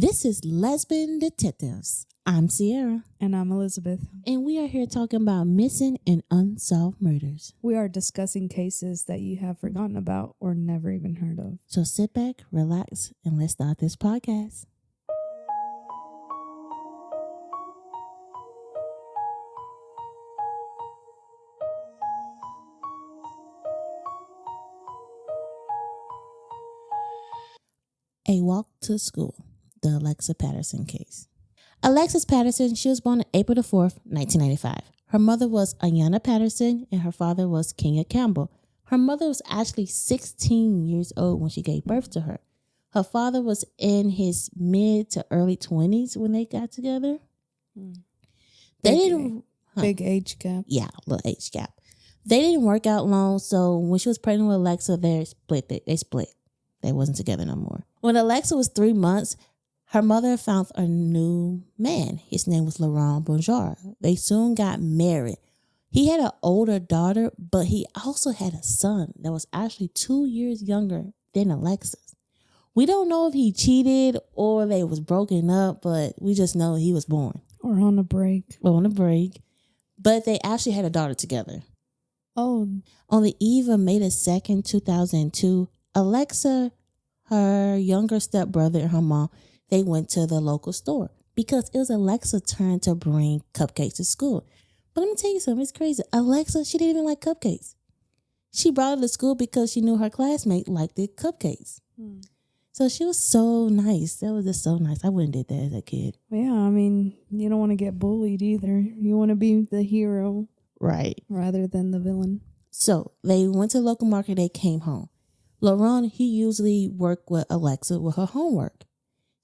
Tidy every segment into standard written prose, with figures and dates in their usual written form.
This is Lesbian Detectives. I'm Sierra. And I'm Elizabeth. And we are here talking about missing and unsolved murders. We are discussing cases that you have forgotten about or never even heard of. So sit back, relax, and let's start this podcast. A Walk to School, the Alexis Patterson case. Alexis Patterson, she was born on April the 4th, 1995. Her mother was Ayanna Patterson and her father was Kenya Campbell. Her mother was actually 16 years old when she gave birth to her. Her father was in his mid to early 20s when they got together. Big age gap. Yeah, little age gap. They didn't work out long, so when she was pregnant with Alexa, they split. They wasn't together no more. When Alexa was 3 months, her mother found a new man. His name was LaRon Bourgeois. They soon got married. He had an older daughter, but he also had a son that was actually 2 years younger than Alexis. We don't know if he cheated or they was broken up, but we just know he was born. Or on a break. But they actually had a daughter together. Oh. On the eve of May the 2nd, 2002, Alexa, her younger stepbrother, and her mom, they went to the local store because it was Alexa's turn to bring cupcakes to school. But let me tell you something, it's crazy. Alexa, she didn't even like cupcakes. She brought it to school because she knew her classmate liked the cupcakes. So she was so nice. That was just so nice. I wouldn't did that as a kid. Yeah, I mean, you don't want to get bullied either. You want to be the hero. Right. Rather than the villain. So they went to the local market. They came home. LaRon, he usually worked with Alexa with her homework.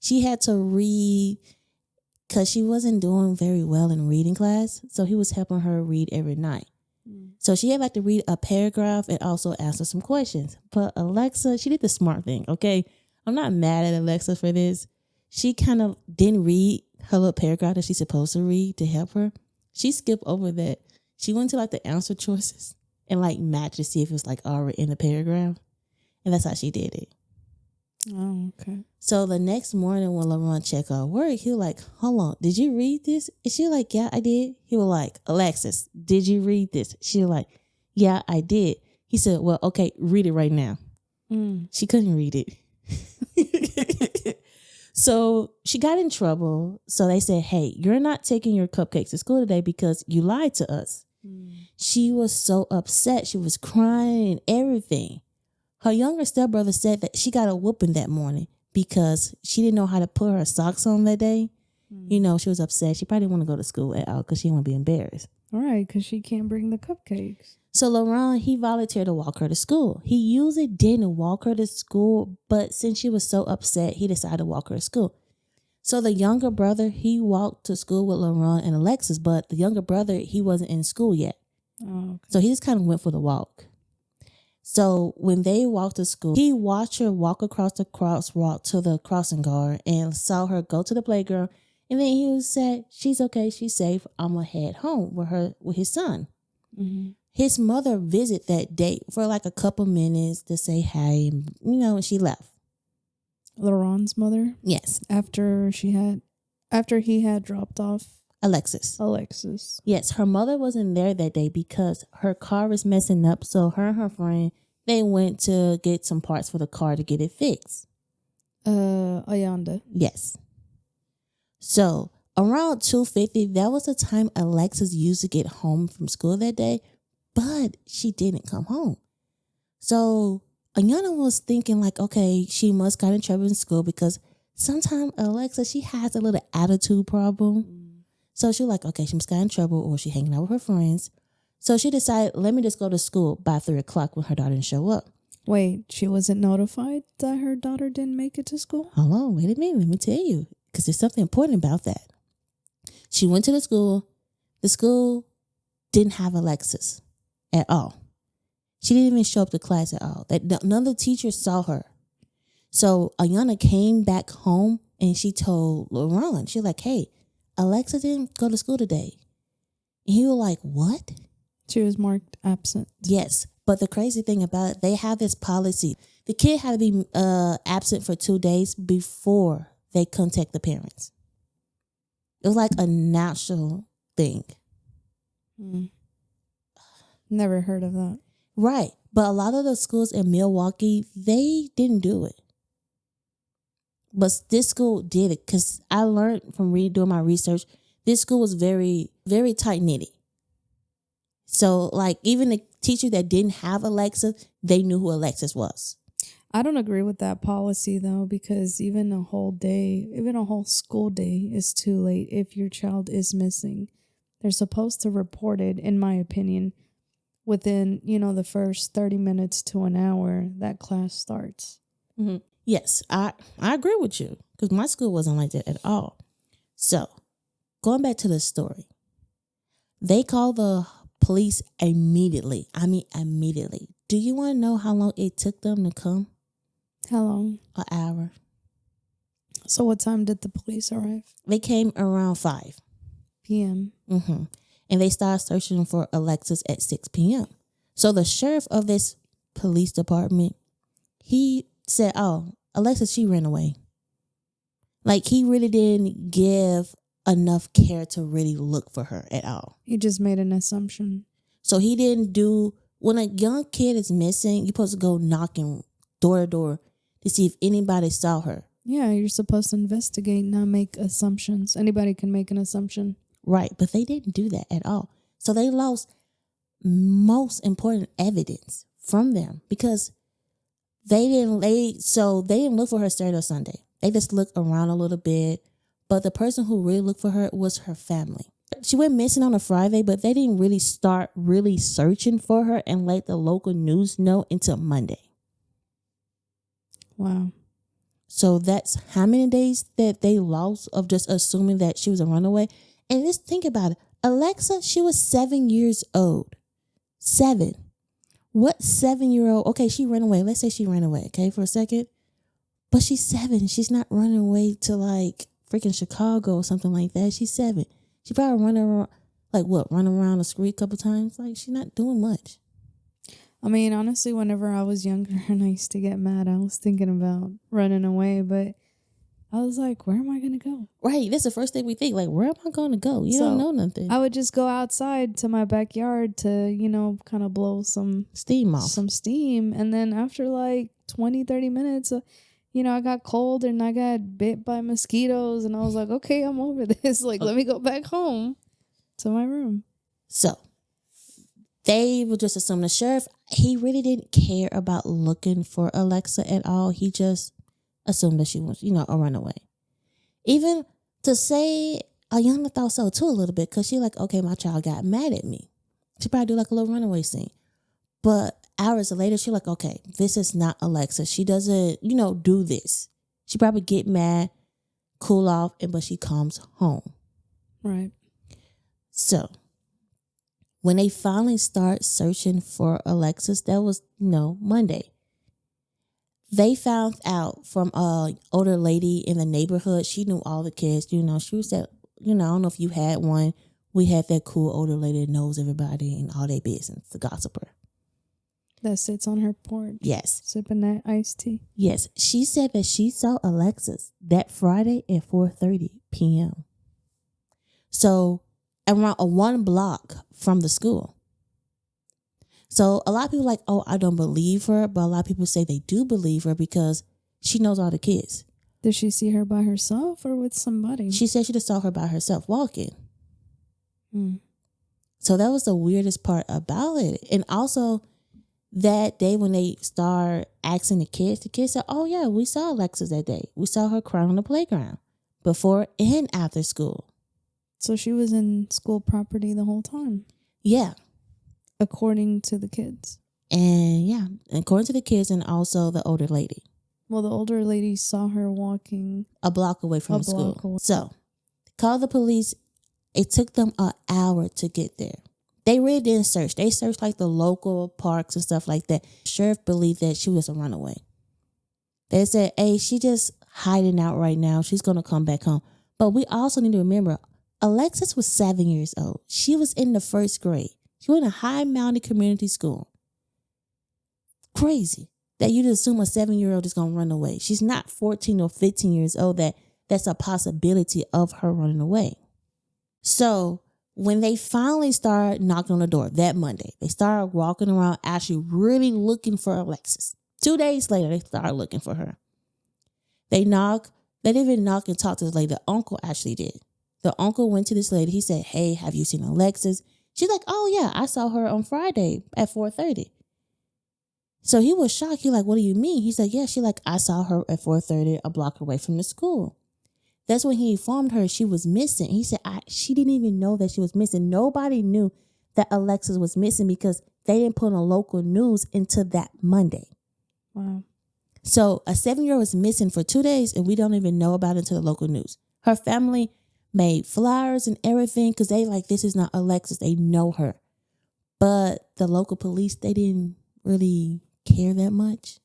She had to read because she wasn't doing very well in reading class. So he was helping her read every night. So she had to read a paragraph and also answer some questions. But Alexa, she did the smart thing, okay? I'm not mad at Alexa for this. She kind of didn't read her little paragraph that she's supposed to read to help her. She skipped over that. She went to the answer choices and matched to see if it was already in the paragraph. And that's how she did it. Oh, okay. So the next morning when LaRon checked her work, he was like, hold on, did you read this? And she was like, yeah, I did. He was like, Alexis, did you read this? She was like, yeah, I did. He said, well, okay, read it right now. She couldn't read it. So she got in trouble. So they said, hey, you're not taking your cupcakes to school today because you lied to us. She was so upset. She was crying and everything. Her younger stepbrother said that she got a whooping that morning because she didn't know how to put her socks on that day. You know, she was upset. She probably didn't want to go to school at all because she didn't want to be embarrassed. All right, because she can't bring the cupcakes. So LaRon, he volunteered to walk her to school. He usually didn't walk her to school, but since she was so upset, he decided to walk her to school. So the younger brother, he walked to school with LaRon and Alexis, but the younger brother, he wasn't in school yet. Oh, okay. So he just kind of went for the walk. So when they walked to school, he watched her walk across the crosswalk to the crossing guard and saw her go to the playground. And then he said, she's okay, she's safe. I'm going to head home with his son. His mother visited that day for a couple minutes to say hi, and she left. LaRon's mother? Yes. After he had dropped off Alexis. Yes, her mother wasn't there that day because her car was messing up. So her and her friend, they went to get some parts for the car to get it fixed. Ayanna. Yes. So around 2:50, that was the time Alexis used to get home from school that day, but she didn't come home. So Ayanna was thinking okay, she must got in trouble in school because sometimes Alexa, she has a little attitude problem. So she was like, okay, she must got in trouble or she hanging out with her friends. So she decided, let me just go to school by 3 o'clock when her daughter didn't show up. Wait, she wasn't notified that her daughter didn't make it to school? Hold on, wait a minute, let me tell you, because there's something important about that. She went to the school. The school didn't have Alexis at all. She didn't even show up to class at all. None of the teachers saw her. So Ayanna came back home and she told LaRon, she was like, hey, Alexa didn't go to school today. And he was like, what? She was marked absent. Yes. But the crazy thing about it, they have this policy. The kid had to be absent for 2 days before they contact the parents. It was like a natural thing. Never heard of that. Right. But a lot of the schools in Milwaukee, they didn't do it. But this school did it because I learned from doing my research, this school was very, very tight-knitted. So, like, even the teacher that didn't have Alexis, they knew who Alexis was. I don't agree with that policy, though, because even a whole day, even a whole school day is too late if your child is missing. They're supposed to report it, in my opinion, within, the first 30 minutes to an hour that class starts. Mm-hmm. Yes, I agree with you because my school wasn't like that at all. So, going back to the story, they called the police immediately. I mean, immediately. Do you want to know how long it took them to come? How long? An hour. So what time did the police arrive? They came around 5 p.m. Mm-hmm. And they started searching for Alexis at 6 p.m. So the sheriff of this police department, he said, oh, Alexis, she ran away. Like, he really didn't give enough care to really look for her at all. He just made an assumption. So he didn't do, when a young kid is missing, you're supposed to go knocking door to door to see if anybody saw her. Yeah, you're supposed to investigate, not make assumptions. Anybody can make an assumption. Right, but they didn't do that at all. So they lost most important evidence from them because they didn't look for her Saturday or Sunday. They just looked around a little bit, but the person who really looked for her was her family. She went missing on a Friday, but they didn't really start really searching for her and let the local news know until Monday. Wow. So that's how many days that they lost of just assuming that she was a runaway. And just think about it. Alexa, she was 7 years old. 7. What 7-year-old? Okay, she ran away. Let's say she ran away, okay, for a second. But she's 7. She's not running away to like freaking Chicago or something like that. She's 7. She probably running around, running around the street a couple times. Like, she's not doing much. I mean, honestly, whenever I was younger and I used to get mad, I was thinking about running away, but I was like, where am I going to go? Right. That's the first thing we think. Like, where am I going to go? You don't know nothing. I would just go outside to my backyard to, kind of blow some steam off. Some steam. And then after like 20, 30 minutes, I got cold and I got bit by mosquitoes. And I was like, okay, I'm over this. Like, let me go back home to my room. So they would just assume the sheriff, he really didn't care about looking for Alexa at all. He just assumed that she was, a runaway. Even to say, Ayanna thought so too a little bit because she like, okay, my child got mad at me. She probably do like a little runaway scene. But hours later, she like, okay, this is not Alexa. She doesn't, do this. She probably get mad, cool off, but she comes home. Right. So when they finally start searching for Alexis, that was, Monday. They found out from an older lady in the neighborhood. She knew all the kids. She was that, I don't know if you had one. We had that cool older lady that knows everybody and all their business, the gossiper. That sits on her porch. Yes. Sipping that iced tea. Yes. She said that she saw Alexis that Friday at 4:30 p.m. So around 1 block from the school. So a lot of people are like, oh, I don't believe her. But a lot of people say they do believe her because she knows all the kids. Did she see her by herself or with somebody? She said she just saw her by herself walking. Mm. So that was the weirdest part about it. And also that day when they start asking the kids said, oh yeah, we saw Alexis that day. We saw her crying on the playground before and after school. So she was in school property the whole time? Yeah. According to the kids. And yeah, according to the kids and also the older lady. Well, the older lady saw her walking a block away from the school. So, called the police. It took them an hour to get there. They really didn't search. They searched like the local parks and stuff like that. Sheriff believed that she was a runaway. They said, hey, she just hiding out right now. She's going to come back home. But we also need to remember, Alexis was 7 years old. She was in the 1st grade. She went to Hi-Mount Community School. Crazy that you just assume a 7-year-old is going to run away. She's not 14 or 15 years old that that's a possibility of her running away. So when they finally started knocking on the door that Monday, they started walking around actually really looking for Alexis. 2 days later, they started looking for her. They didn't even knock and talk to this lady. The uncle actually did. The uncle went to this lady. He said, hey, have you seen Alexis? She's like, oh yeah, I saw her on Friday at 4:30. So he was shocked. He like, what do you mean? He said, yeah. She like, I saw her at 4:30, a block away from the school. That's when he informed her she was missing. He said she didn't even know that she was missing. Nobody knew that Alexis was missing because they didn't put on local news until that Monday. Wow. So a 7-year-old was missing for 2 days and we don't even know about it until the local news. Her family made flyers and everything because they like, this is not Alexis. They know her. But the local police, they didn't really care that much.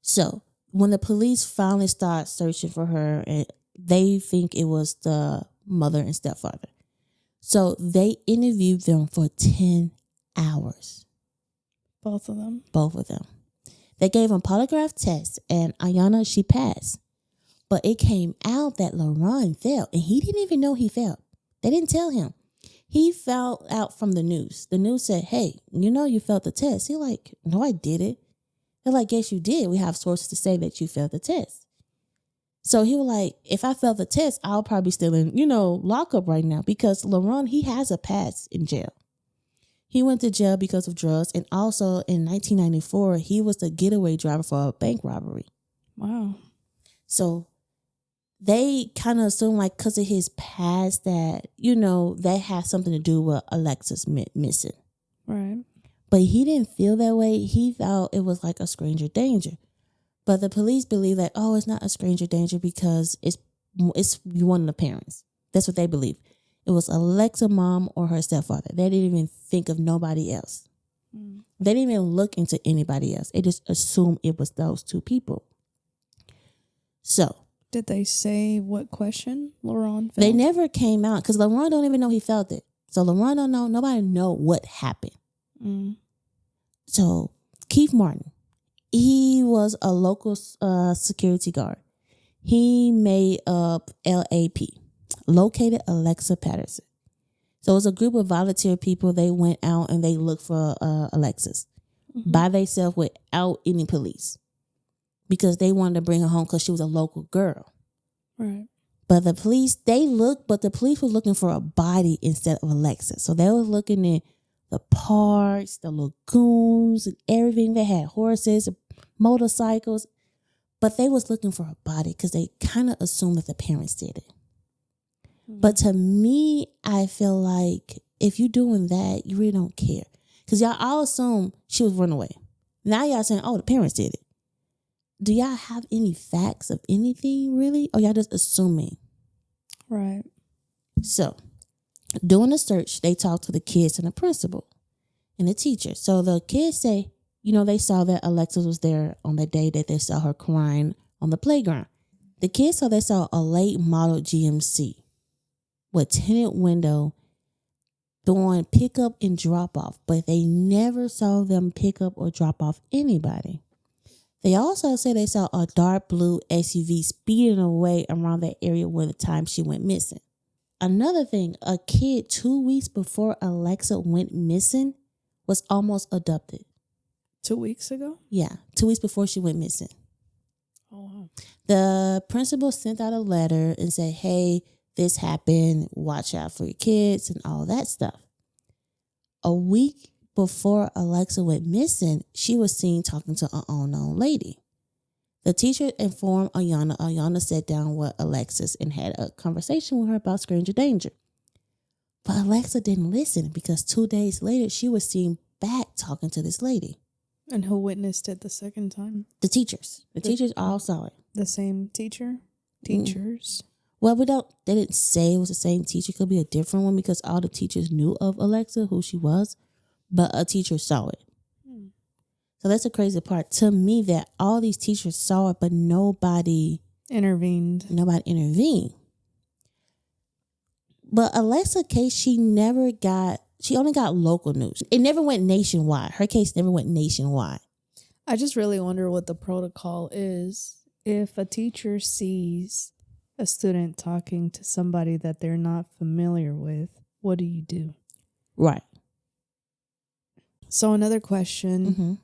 So when the police finally start searching for her, and they think it was the mother and stepfather. So they interviewed them for 10 hours. Both of them? Both of them. They gave them polygraph tests and Ayanna, she passed. But it came out that LaRon failed and he didn't even know he failed. They didn't tell him. He found out from the news. The news said, hey, you failed the test. He like, no, I didn't. They're like, yes, you did. We have sources to say that you failed the test. So he was like, if I failed the test, I'll probably still in, lockup right now because LaRon, he has a past in jail. He went to jail because of drugs. And also in 1994, he was the getaway driver for a bank robbery. Wow. So they kind of assume like because of his past that, that has something to do with Alexis missing. Right. But he didn't feel that way. He felt it was like a stranger danger. But the police believe that, oh, it's not a stranger danger because it's one of the parents. That's what they believe. It was Alexa's mom or her stepfather. They didn't even think of nobody else. They didn't even look into anybody else. They just assumed it was those two people. So. Did they say what question LaRon felt? They never came out because LaRon don't even know he felt it. So LaRon don't know. Nobody know what happened. So Keith Martin. He was a local security guard. He made up LAP, located Alexa Patterson. So it was a group of volunteer people. They went out and they looked for Alexis by themselves without any police because they wanted to bring her home because she was a local girl. Right. But the police, the police was looking for a body instead of Alexis. So they were looking in the parks, the lagoons, and everything. They had horses, motorcycles, but they was looking for a body because they kind of assumed that the parents did it. But to me, I feel like if you're doing that, you really don't care. Because y'all all assume she was run away. Now y'all saying, oh, the parents did it. Do y'all have any facts of anything really? Or y'all just assuming? Right. So, during the search, they talked to the kids and the principal and the teacher. So the kids say, they saw that Alexis was there on the day that they saw her crying on the playground. The kids saw they saw a late model GMC with tinted window doing pick up and drop off, but they never saw them pick up or drop off anybody. They also say they saw a dark blue SUV speeding away around that area where the time she went missing. Another thing, a kid 2 weeks before Alexa went missing was almost abducted. 2 weeks ago? Yeah, 2 weeks before she went missing. Oh, wow. The principal sent out a letter and said, hey, this happened. Watch out for your kids and all that stuff. A week before Alexa went missing, she was seen talking to an unknown lady. The teacher informed Ayanna. Ayanna sat down with Alexis and had a conversation with her about stranger danger. But Alexa didn't listen because 2 days later, she was seen back talking to this lady. And who witnessed it the second time? The teachers. The teachers all saw it. The same teacher? Teachers? Well, they didn't say it was the same teacher. It could be a different one because all the teachers knew of Alexa, who she was, but a teacher saw it. So that's the crazy part to me, that all these teachers saw it, but nobody intervened. But Alexa's case, she only got local news. It never went nationwide. Her case never went nationwide. I just really wonder what the protocol is if a teacher sees a student talking to somebody that they're not familiar with, what do you do? Right. So another question. Mm-hmm.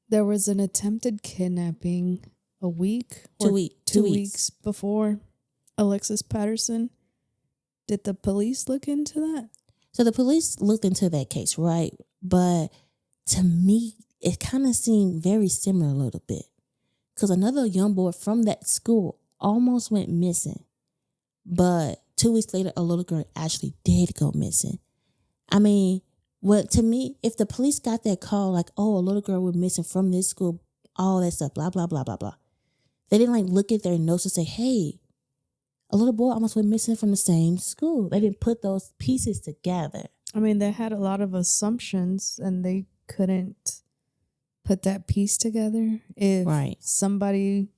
There was an attempted kidnapping a week or 2 weeks before Alexis Patterson. Did the police look into that? So the police looked into that case, right? But to me, it kind of seemed very similar a little bit. Because another young boy from that school almost went missing. But 2 weeks later, a little girl actually did go missing. I mean, to me, if the police got that call, like, oh, a little girl went missing from this school, all that stuff, blah, blah, blah, blah, blah. They didn't like look at their notes and say, hey, a little boy almost went missing from the same school. They didn't put those pieces together. I mean, they had a lot of assumptions and they couldn't put that piece together. If somebody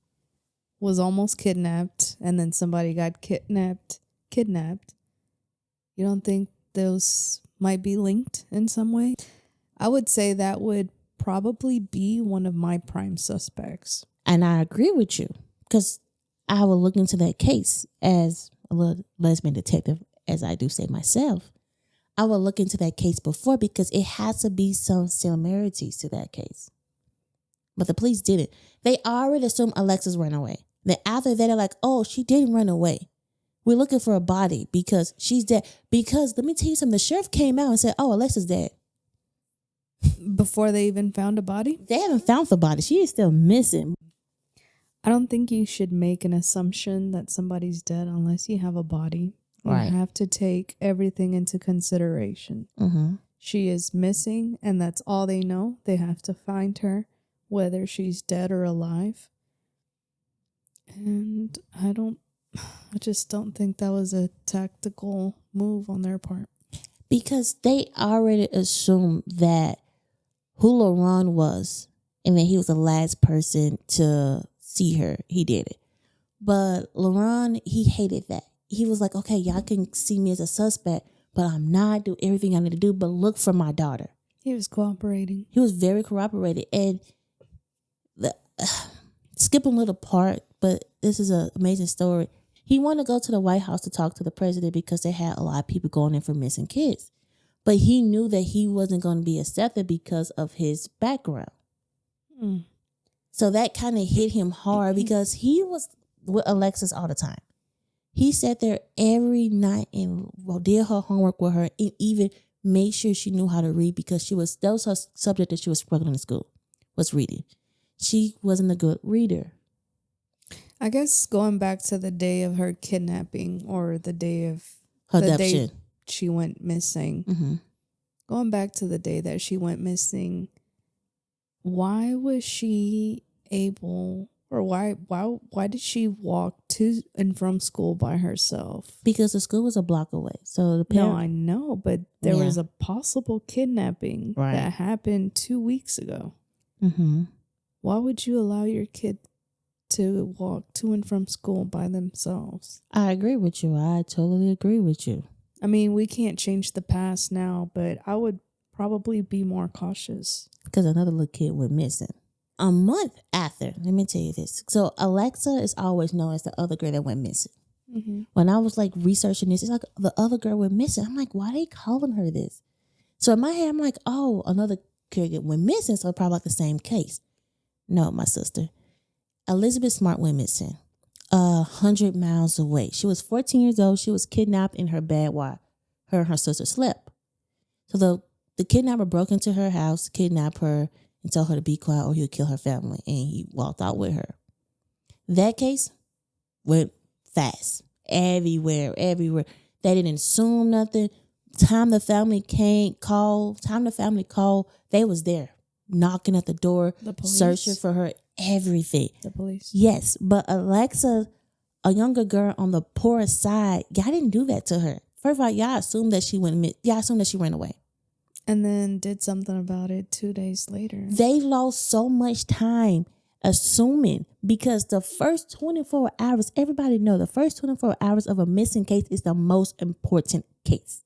was almost kidnapped and then somebody got kidnapped, you don't think those might be linked in some way? I would say that would probably be one of my prime suspects. And I agree with you because I will look into that case as a little lesbian detective, as I do say myself. I will look into that case before because it has to be some similarities to that case. But the police didn't. They already assumed Alexis ran away. Then after that, they're like, oh, she didn't run away. We're looking for a body because she's dead. Because let me tell you something. The sheriff came out and said, oh, Alexis dead. Before they even found a body? They haven't found the body. She is still missing. I don't think you should make an assumption that somebody's dead unless you have a body. You have to take everything into consideration. Mm-hmm. She is missing, and that's all they know. They have to find her, whether she's dead or alive. And I just don't think that was a tactical move on their part. Because they already assumed that who LaRon was, and that he was the last person to see her. He did it. But LaRon, he hated that. He was like, okay, y'all can see me as a suspect, but I'm not doing everything I need to do but look for my daughter. He was cooperating. He was very cooperated. And skipping a little part, but this is an amazing story. He wanted to go to the White House to talk to the president because they had a lot of people going in for missing kids. But he knew that he wasn't going to be accepted because of his background. Mm. So that kind of hit him hard because he was with Alexis all the time. He sat there every night and did her homework with her and even made sure she knew how to read because that was her subject that she was struggling in school, was reading. She wasn't a good reader. I guess going back to the day of her kidnapping or the day of her the abduction. Day she went missing. Mm-hmm. Going back to the day that she went missing, why was she able, or why did she walk to and from school by herself? Because the school was a block away. So the No, I know, but there was a possible kidnapping that happened 2 weeks ago. Mm-hmm. Why would you allow your kid to walk to and from school by themselves? I agree with you. I totally agree with you. I mean, we can't change the past now, but I would probably be more cautious. Because another little kid went missing. A month after, let me tell you this. So Alexa is always known as the other girl that went missing. Mm-hmm. When I was like researching this, it's like the other girl went missing. I'm like, why are they calling her this? So in my head, I'm like, oh, another kid went missing. So probably like the same case. No, my sister. Elizabeth Smart went missing 100 miles away. She was 14 years old. She was kidnapped in her bed while her and her sister slept. So the kidnapper broke into her house, kidnapped her, and told her to be quiet or he would kill her family. And he walked out with her. That case went fast. Everywhere. They didn't assume nothing. Time the family called, they was there. Knocking at the door, the police, searching for her, everything. The police. Yes, but Alexa, a younger girl on the poor side, y'all didn't do that to her. First of all, y'all assumed that she ran away. And then did something about it 2 days later. They lost so much time assuming because the first 24 hours, everybody know the first 24 hours of a missing case is the most important case.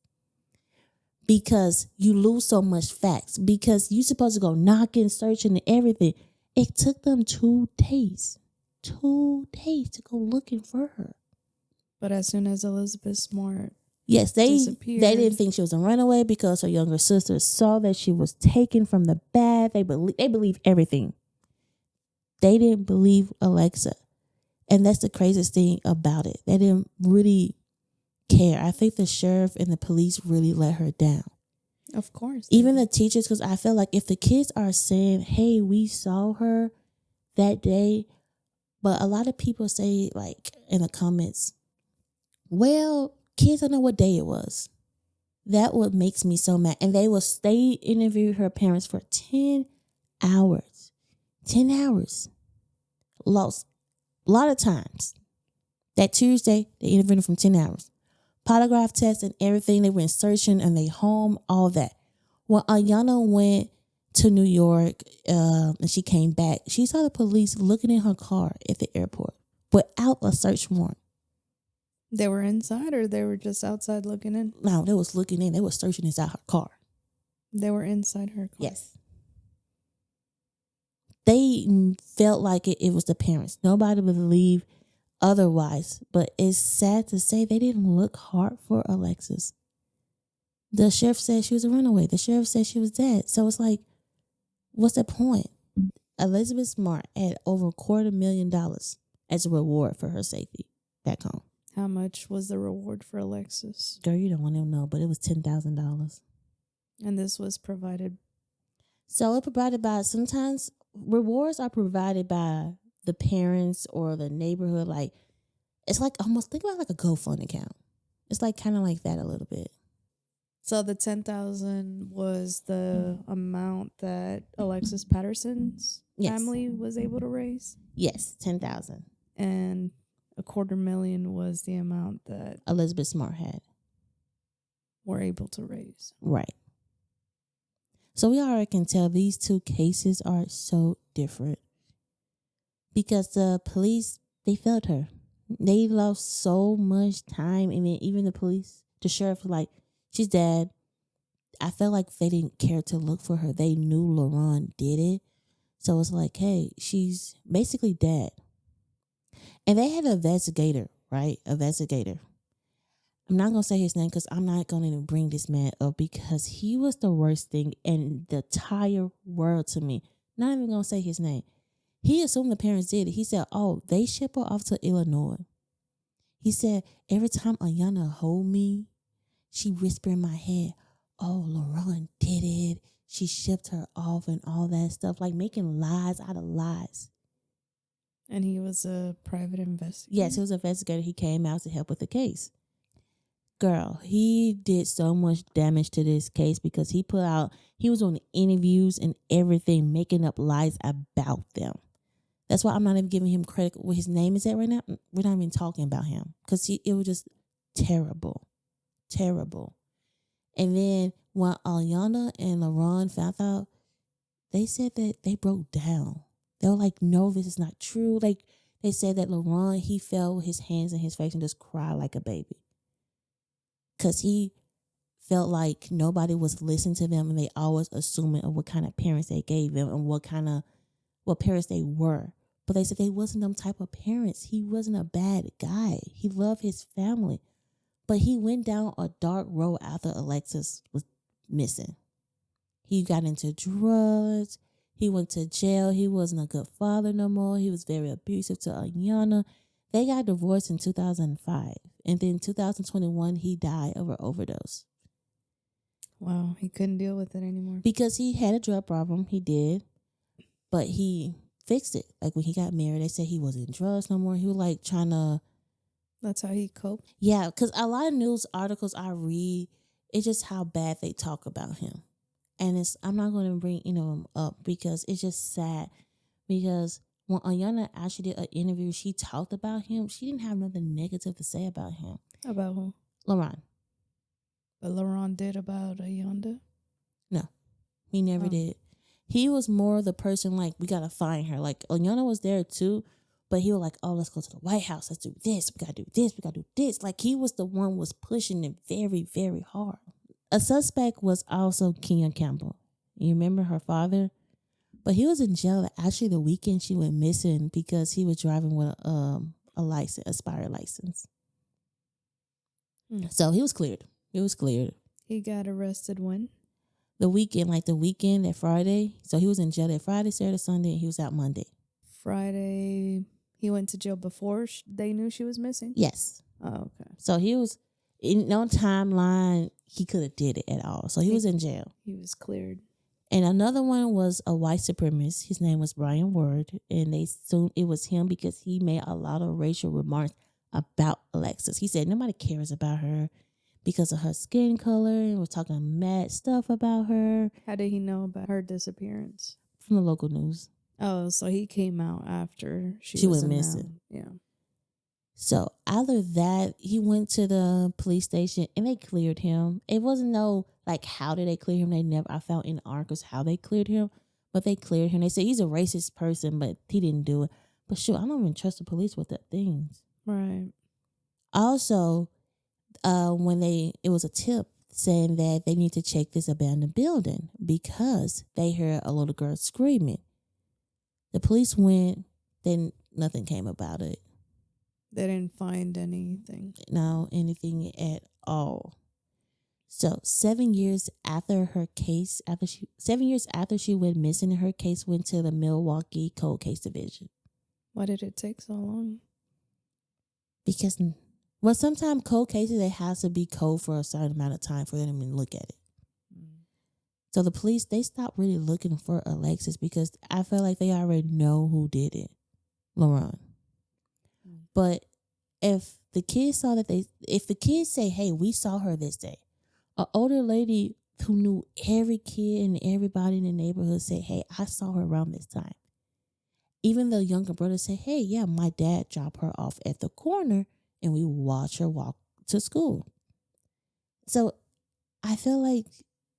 Because you lose so much facts. Because you're supposed to go knocking, searching, and everything. It took them 2 days. 2 days to go looking for her. But as soon as Elizabeth Smart Yes, they disappeared, didn't think she was a runaway because her younger sister saw that she was taken from the bath. They believe everything. They didn't believe Alexa. And that's the craziest thing about it. They didn't really care. I think the sheriff and the police really let her down. Of course. Even the teachers, because I feel like if the kids are saying, hey, we saw her that day, but a lot of people say, like, in the comments, well, kids don't know what day it was. That what makes me so mad. And they interviewed her parents for 10 hours. 10 hours. Lost a lot of times. That Tuesday, they interviewed her for 10 hours. Polygraph tests and everything. They went searching and they home, all that. When Ayanna went to New York and she came back, she saw the police looking in her car at the airport without a search warrant. They were inside or they were just outside looking in? No, they was looking in. They was searching inside her car. They were inside her car? Yes. They felt like it was the parents. Nobody believed otherwise. But it's sad to say they didn't look hard for Alexis. The sheriff said she was a runaway. The sheriff said she was dead. So it's like, what's the point? Elizabeth Smart had over $250,000 as a reward for her safety back home. How much was the reward for Alexis? Girl, you don't want to know, but it was $10,000. And this was provided? So it provided by, sometimes rewards are provided by the parents or the neighborhood. Like, it's like almost, think about like a GoFundMe account. It's like kind of like that a little bit. So the $10,000 was the amount that Alexis Patterson's family was able to raise? Yes, $10,000. And $250,000 was the amount that Elizabeth Smart had. Were able to raise. Right. So we already can tell these two cases are so different. Because the police, they failed her. They lost so much time. And then even the police, the sheriff was like, she's dead. I felt like they didn't care to look for her. They knew LaRon did it. So it's like, hey, she's basically dead. And they had an investigator, right? Investigator. I'm not going to say his name because I'm not going to bring this man up because he was the worst thing in the entire world to me. Not even going to say his name. He assumed the parents did it. He said, oh, they ship her off to Illinois. He said, every time Ayanna hold me, she whisper in my head, oh, LaRon did it. She shipped her off and all that stuff. Like making lies out of lies. And he was a private investigator? Yes, he was an investigator. He came out to help with the case. Girl, he did so much damage to this case because he was on interviews and everything, making up lies about them. That's why I'm not even giving him credit where his name is at right now. We're not even talking about him because it was just terrible. Terrible. And then when Ayanna and LaRon found out, they said that they broke down. They were like, no, this is not true. Like they said that LaRon, he fell with his hands in his face and just cried like a baby. Because he felt like nobody was listening to them and they always assuming of what kind of parents they gave them and what parents they were. But they said they wasn't them type of parents. He wasn't a bad guy. He loved his family. But he went down a dark road after Alexis was missing. He got into drugs. He went to jail. He wasn't a good father no more. He was very abusive to Ayanna. They got divorced in 2005. And then 2021, he died of an overdose. Wow, he couldn't deal with it anymore. Because he had a drug problem. He did. But he fixed it. Like when he got married, they said he wasn't in drugs no more. He was like trying to... That's how he coped? Yeah, because a lot of news articles I read, it's just how bad they talk about him. And I'm not going to bring him up because it's just sad. Because when Ayanna actually did an interview, she talked about him. She didn't have nothing negative to say about him. About who? LaRon. But LaRon did about Ayanna? No, he never did. He was more the person like, we got to find her. Like Ayanna was there too. But he was like, oh, let's go to the White House. Let's do this. We got to do this. We got to do this. Like he was the one was pushing it very, very hard. A suspect was also Kenya Campbell. You remember her father? But he was in jail actually the weekend she went missing because he was driving with a license, expired license. So he was cleared. He got arrested when? The weekend, that Friday. So he was in jail that Friday, Saturday, Sunday, and he was out Monday. Friday, he went to jail before they knew she was missing? Yes. Oh, okay. So he was in no timeline he could have did it at all. So he was in jail. He was cleared. And another one was a white supremacist. His name was Brian Ward, and they assumed it was him because he made a lot of racial remarks about Alexis. He said nobody cares about her because of her skin color, and was talking mad stuff about her. How did he know about her disappearance? From the local news. Oh, so he came out after she went missing. Yeah. So after that, he went to the police station and they cleared him. It wasn't no how did they clear him? I found in the articles how they cleared him, but they cleared him. They said he's a racist person, but he didn't do it. But sure, I don't even trust the police with that things. Right. Also, it was a tip saying that they need to check this abandoned building because they heard a little girl screaming. The police went, then nothing came about it. They didn't find anything. No, anything at all. So 7 years after her case, 7 years after she went missing, her case went to the Milwaukee Cold Case Division. Why did it take so long? Because, sometimes cold cases, it has to be cold for a certain amount of time for them to even look at it. So the police, they stopped really looking for Alexis because I feel like they already know who did it, LaRon. But if the kids say, hey, we saw her this day, an older lady who knew every kid and everybody in the neighborhood said, hey, I saw her around this time. Even the younger brother said, hey, yeah, my dad dropped her off at the corner and we watched her walk to school. So I feel like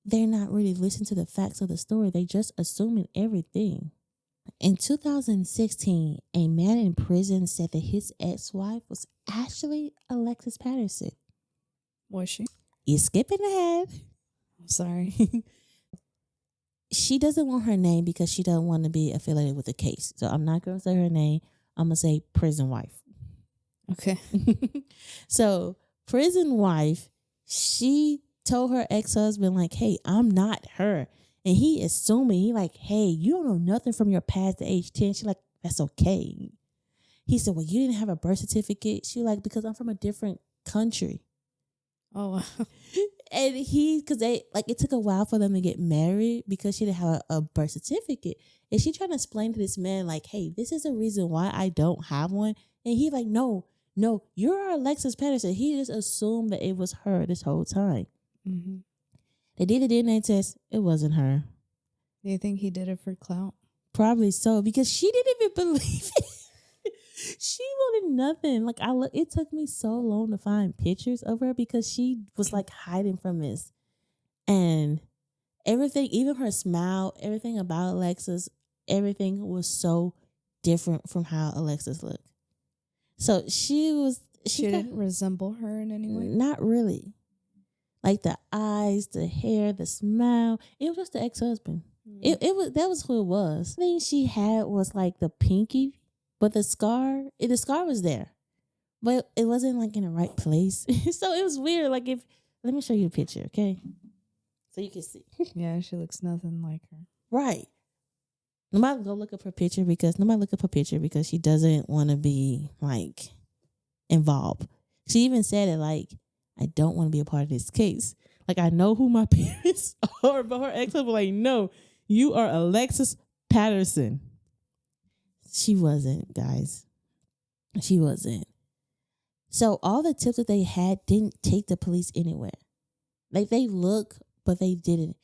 they're not really listening to the facts of the story. They just assuming everything. In 2016, a man in prison said that his ex-wife was actually Alexis Patterson. Was she? You're skipping ahead. I'm sorry. She doesn't want her name because she doesn't want to be affiliated with the case. So I'm not going to say her name. I'm going to say prison wife. Okay. So prison wife, she told her ex-husband, hey, I'm not her. And he assuming, hey, you don't know nothing from your past at age 10. She that's okay. He said, well, you didn't have a birth certificate. She because I'm from a different country. Oh, wow. And because it took a while for them to get married because she didn't have a birth certificate. And she trying to explain to this man, hey, this is the reason why I don't have one. And he no, you're Alexis Patterson. He just assumed that it was her this whole time. Mm-hmm. They did a DNA test. It wasn't her. Do you think he did it for clout? Probably so, because she didn't even believe it. She wanted nothing. It took me so long to find pictures of her because she was hiding from this. And everything, even her smile, everything about Alexis, everything was so different from how Alexis looked. So she didn't resemble her in any way? Not really. The eyes, the hair, the smile. It was just the ex-husband. That was who it was. The thing she had was the pinky, but the scar was there, but it wasn't in the right place. So it was weird. Let me show you a picture, okay? So you can see. Yeah, she looks nothing like her. Right. Nobody look up her picture because she doesn't want to be involved. She even said it I don't want to be a part of this case. I know who my parents are, but her ex-husband no, you are Alexis Patterson. She wasn't, guys. She wasn't. So all the tips that they had didn't take the police anywhere. They look, but they didn't.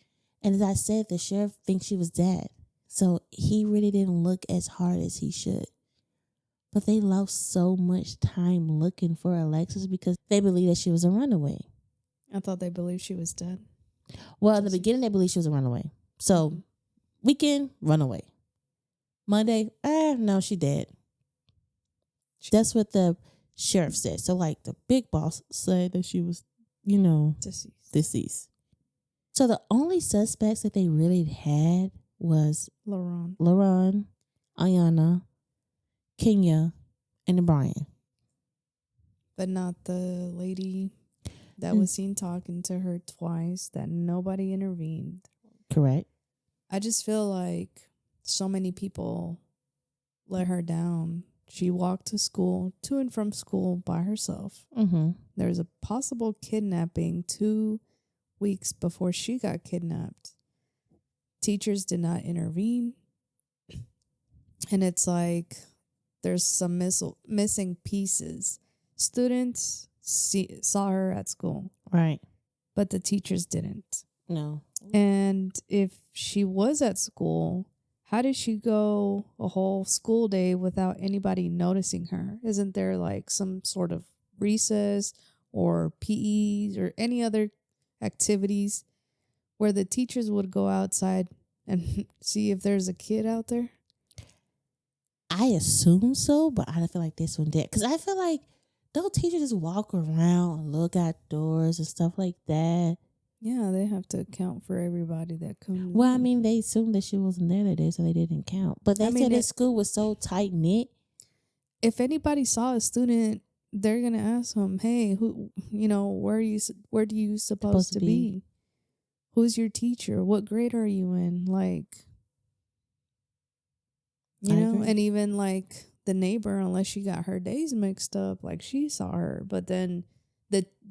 And as I said, the sheriff thinks she was dead. So he really didn't look as hard as he should. But they lost so much time looking for Alexis because they believed that she was a runaway. I thought they believed she was dead. Well, in the beginning, they believed she was a runaway. So, weekend, runaway. Monday, no, she dead. That's what the sheriff said. So, the big boss said that she was, deceased. So, the only suspects that they really had was LaRon, Ayanna, Kenya, and Brian. But not the lady that was seen talking to her twice, that nobody intervened. Correct. I just feel like so many people let her down. She walked to and from school by herself. Mm-hmm. There was a possible kidnapping 2 weeks before she got kidnapped. Teachers did not intervene. And it's like there's some missing pieces. Students saw her at school. Right. But the teachers didn't. No. And if she was at school, how did she go a whole school day without anybody noticing her? Isn't there like some sort of recess or PEs or any other activities where the teachers would go outside and see if there's a kid out there? I assume so, but I feel like this one did. Because I feel like don't teachers just walk around and look at doors and stuff like that? Yeah, they have to account for everybody that comes. Well, I mean, they assumed that she wasn't there that day, so they didn't count. But they said the school was so tight knit. If anybody saw a student, they're gonna ask them, "Hey, where do you supposed to be? Who's your teacher? What grade are you in?" Like, and even like the neighbor, unless she got her days mixed up, like she saw her, but then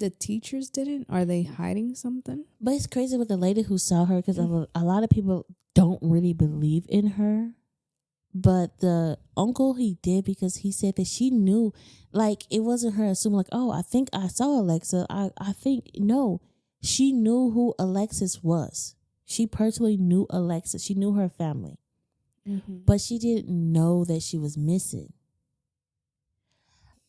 the teachers didn't. Are they hiding something? But it's crazy with the lady who saw her, because a lot of people don't really believe in her. But the uncle, he did, because he said that she knew, like, it wasn't her assuming, like, oh, I think I saw Alexa. I think, no, she knew who Alexis was. She personally knew Alexis. She knew her family. Mm-hmm. But she didn't know that she was missing.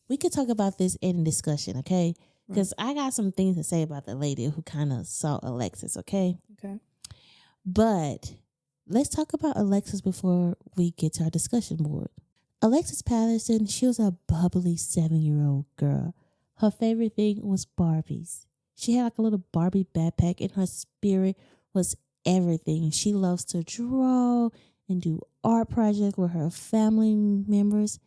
We could talk about this in discussion, okay? Because I got some things to say about the lady who kind of saw Alexis, okay? Okay. But let's talk about Alexis before we get to our discussion board. Alexis Patterson, she was a bubbly 7-year-old girl. Her favorite thing was Barbies. She had like a little Barbie backpack, and her spirit was everything. She loves to draw and do art projects with her family members.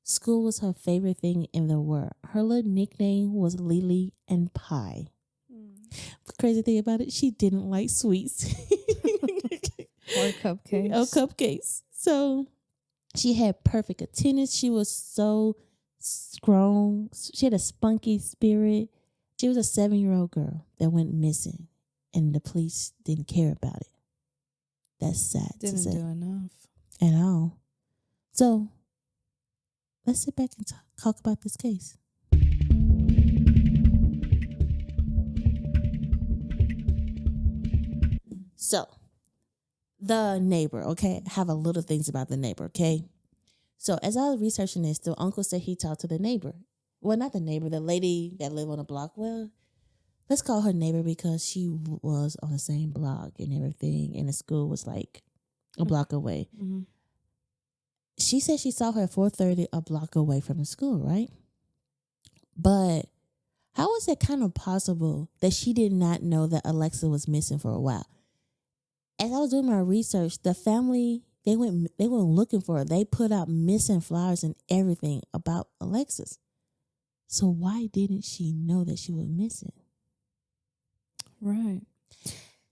School was her favorite thing in the world. Her little nickname was Lily and Pie. The crazy thing about it, she didn't like sweets. Or cupcakes. Oh, cupcakes. So she had perfect attendance. She was so strong. She had a spunky spirit. She was a 7-year-old girl that went missing, and the police didn't care about it. That's sad to say. Didn't do enough. At all. So let's sit back and talk about this case. So, the neighbor, okay? I have a little things about the neighbor, okay? So, as I was researching this, the uncle said he talked to the neighbor. Well, not the neighbor, the lady that lived on the block. Well, let's call her neighbor because she was on the same block and everything, and the school was like a block away. Mm-hmm. She said she saw her at 4:30 a block away from the school, right? But how is it kind of possible that she did not know that Alexa was missing for a while? As I was doing my research, the family, they went looking for her. They put out missing flyers and everything about Alexis. So why didn't she know that she was missing? Right.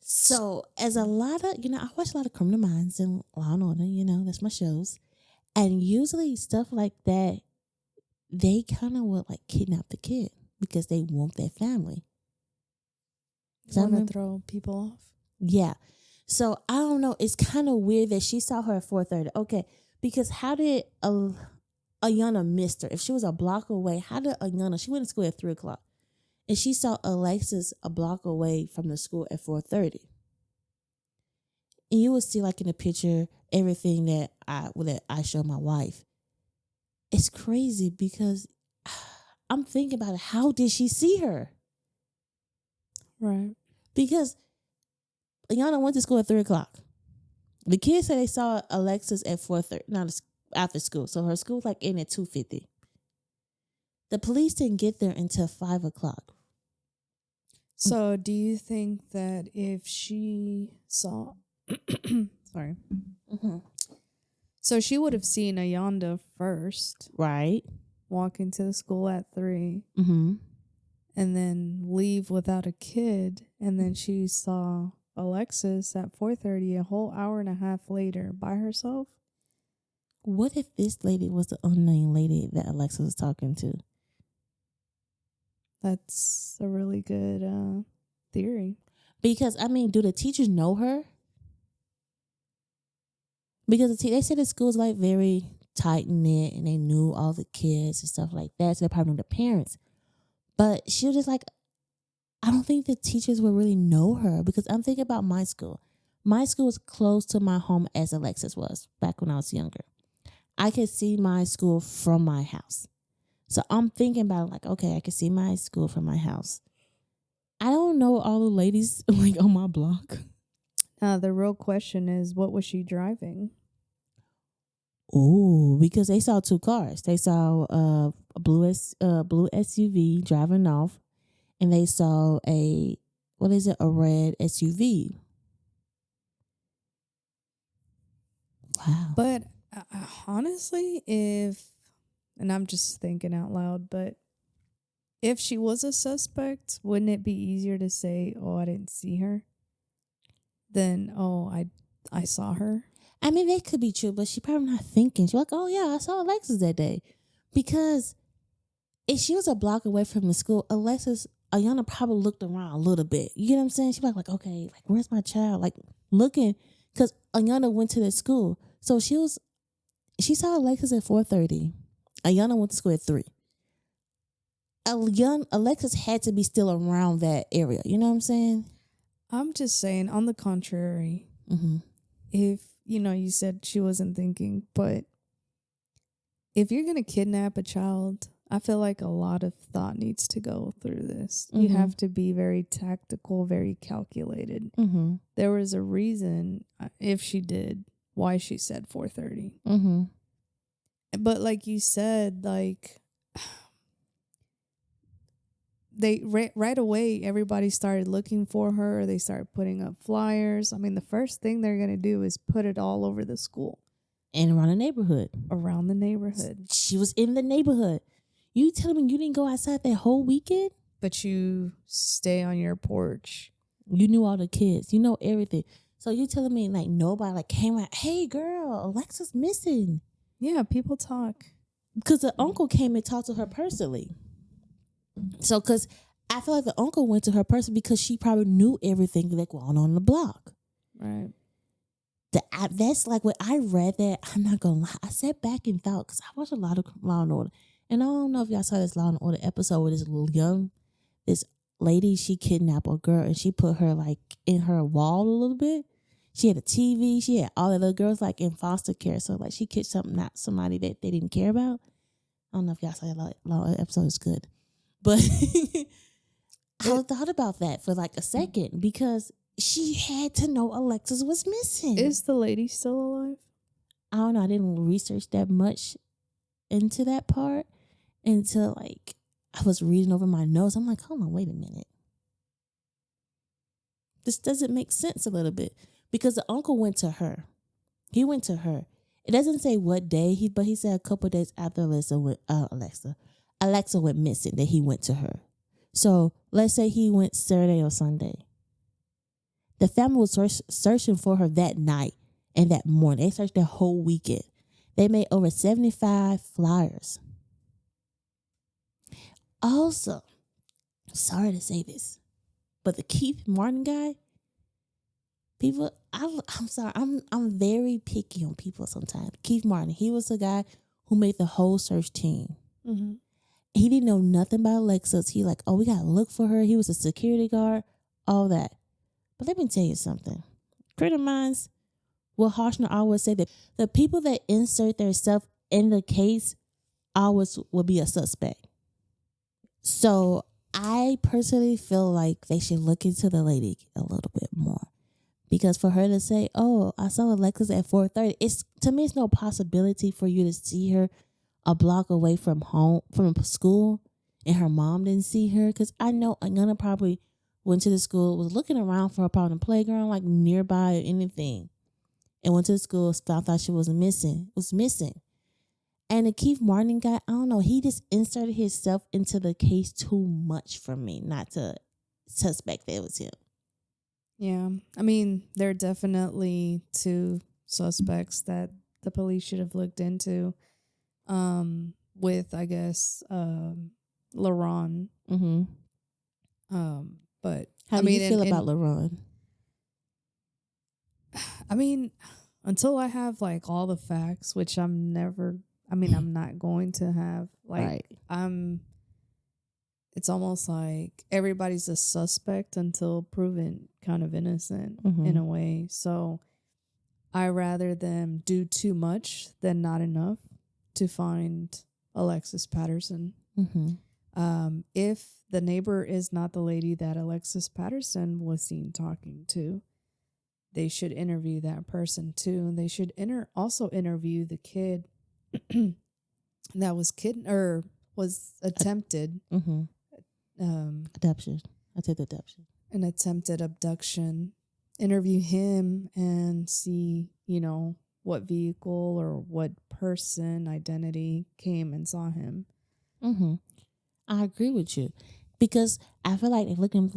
So as a lot of, I watch a lot of Criminal Minds and Law and Order, that's my shows. And usually stuff like that, they kind of would like kidnap the kid because they want their family. Want to throw people off? Yeah. So I don't know. It's kind of weird that she saw her at 4:30. Okay. Because how did Ayanna miss her? If she was a block away, how did Ayanna, she went to school at 3:00. And she saw Alexis a block away from the school at 4:30. And you will see, like in the picture, everything that I show my wife. It's crazy because I'm thinking about it. How did she see her? Right. Because Ayanna went to school at 3:00. The kids said they saw Alexis at 4:30, not after school. So her school was like in at 2:50. The police didn't get there until 5:00. So do you think that if she saw, sorry, mm-hmm. So she would have seen Ayanna first, right? Walk into the school at 3, mm-hmm. and then leave without a kid, and then she saw Alexis at 4:30, a whole hour and a half later, by herself. What if this lady was the unnamed lady that Alexa was talking to? That's a really good theory. Because, I mean, do the teachers know her? Because they said the school's like very tight knit and they knew all the kids and stuff like that. So they probably knew the parents. But she was just like, I don't think the teachers would really know her, because I'm thinking about my school. My school was close to my home as Alexis was back when I was younger. I could see my school from my house. So I'm thinking about it like, okay, I can see my school from my house. I don't know all the ladies like on my block. The real question is, what was she driving? Oh, because they saw two cars. They saw a blue SUV driving off, and they saw a red SUV. Wow. But honestly, and I'm just thinking out loud, but if she was a suspect, wouldn't it be easier to say, "Oh, I didn't see her," than "Oh, I saw her"? I mean, that could be true, but she probably not thinking. She's like, oh, yeah, I saw Alexis that day. Because if she was a block away from the school, Ayanna probably looked around a little bit. You get what I'm saying? She's like, okay, like, where's my child? Like, looking, because Ayanna went to the school. So she saw Alexis at 4:30. Ayanna went to school at 3. Alexis had to be still around that area. You know what I'm saying? I'm just saying, on the contrary, if, you said she wasn't thinking, but if you're going to kidnap a child, I feel like a lot of thought needs to go through this. You have to be very tactical, very calculated. There was a reason, if she did, why she said 4:30. But like you said, like, they right away, everybody started looking for her. They started putting up flyers. I mean, the first thing they're going to do is put it all over the school. And around the neighborhood. She was in the neighborhood. You telling me you didn't go outside that whole weekend? But you stay on your porch. You knew all the kids. You know everything. So you telling me like nobody like came out, hey girl, Alexa's missing. Yeah, people talk. Because the uncle came and talked to her personally. So, because I feel like the uncle went to her person because she probably knew everything that going on the block. Right. That's like when I read that, I'm not going to lie. I sat back and thought, because I watched a lot of Law and Order. And I don't know if y'all saw this Law and Order episode where this lady, she kidnapped a girl and she put her like in her wall a little bit. She had a TV. She had all the other girls like in foster care. So like she kidnapped somebody that they didn't care about. I don't know if y'all saw that Law and Order episode. Is good. But I thought about that for like a second because she had to know Alexis was missing. Is the lady still alive? I don't know. I didn't research that much into that part until like I was reading over my notes. I'm like, hold on, wait a minute. This doesn't make sense a little bit because the uncle went to her. He went to her. It doesn't say what day but he said a couple of days after Alexa went missing that he went to her. So let's say he went Saturday or Sunday. The family was searching for her that night and that morning. They searched that whole weekend. They made over 75 flyers. Also, sorry to say this, but the Keith Martin guy, people, I'm sorry, I'm very picky on people sometimes. Keith Martin, he was the guy who made the whole search team. He didn't know nothing about Alexis. He like, oh, we got to look for her. He was a security guard, all that. But let me tell you something. Friend of mine's, Will Harshner always say that the people that insert themselves in the case always will be a suspect. So I personally feel like they should look into the lady a little bit more. Because for her to say, oh, I saw Alexis at 4:30, to me, it's no possibility for you to see her a block away from school, and her mom didn't see her. Because I know Ayanna probably went to the school, was looking around for her probably on the playground, like nearby or anything, and went to the school, found out she was missing. And the Keith Martin guy, I don't know, he just inserted himself into the case too much for me not to suspect that it was him. Yeah. I mean, there are definitely two suspects that the police should have looked into. With, I guess, LaRon. Mm-hmm. But How do you feel about LaRon? I mean, until I have like all the facts, which I'm not going to have. Like, right. It's almost like everybody's a suspect until proven kind of innocent in a way. So I rather them do too much than not enough to find Alexis Patterson. If the neighbor is not the lady that Alexis Patterson was seen talking to, they should interview that person too. And they should also interview the kid that was attempted. Adoption. An attempted abduction. Interview him and see, what vehicle or what person identity came and saw him. I agree with you, because I feel like they're looking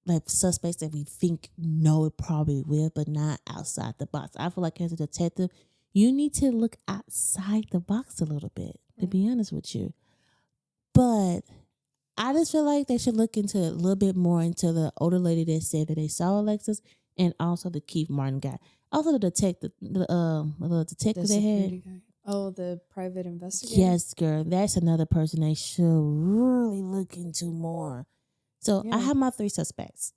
like suspects that we think know it probably will, but not outside the box. I feel like as a detective, you need to look outside the box a little bit, to be honest with you. But I just feel like they should look into a little bit more into the older lady that said that they saw Alexis, and also the Keith Martin guy. Also the detective, the detective they had. Guy. Oh, the private investigator? Yes, girl. That's another person they should really look into more. So I have my 3 suspects.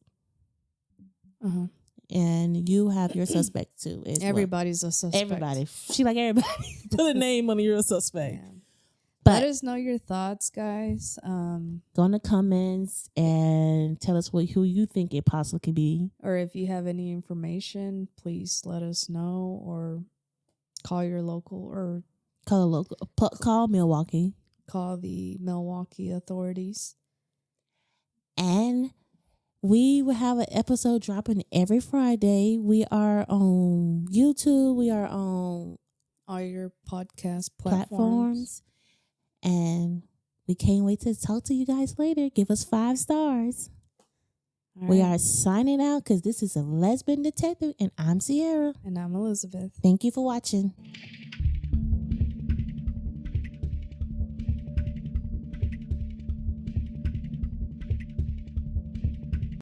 And you have your suspect too. Everybody's a suspect. Everybody. She like everybody. Put a name on your suspect. Yeah. But let us know your thoughts, guys. Go in the comments and tell us who you think it possibly could be. Or if you have any information, please let us know, or call your local, or call Milwaukee. Call the Milwaukee authorities. And we will have an episode dropping every Friday. We are on YouTube. We are on all your podcast platforms. And we can't wait to talk to you guys later. Give us 5 stars. All right. We are signing out because this is a Lesbian Detective, and I'm Sierra. And I'm Elizabeth. Thank you for watching.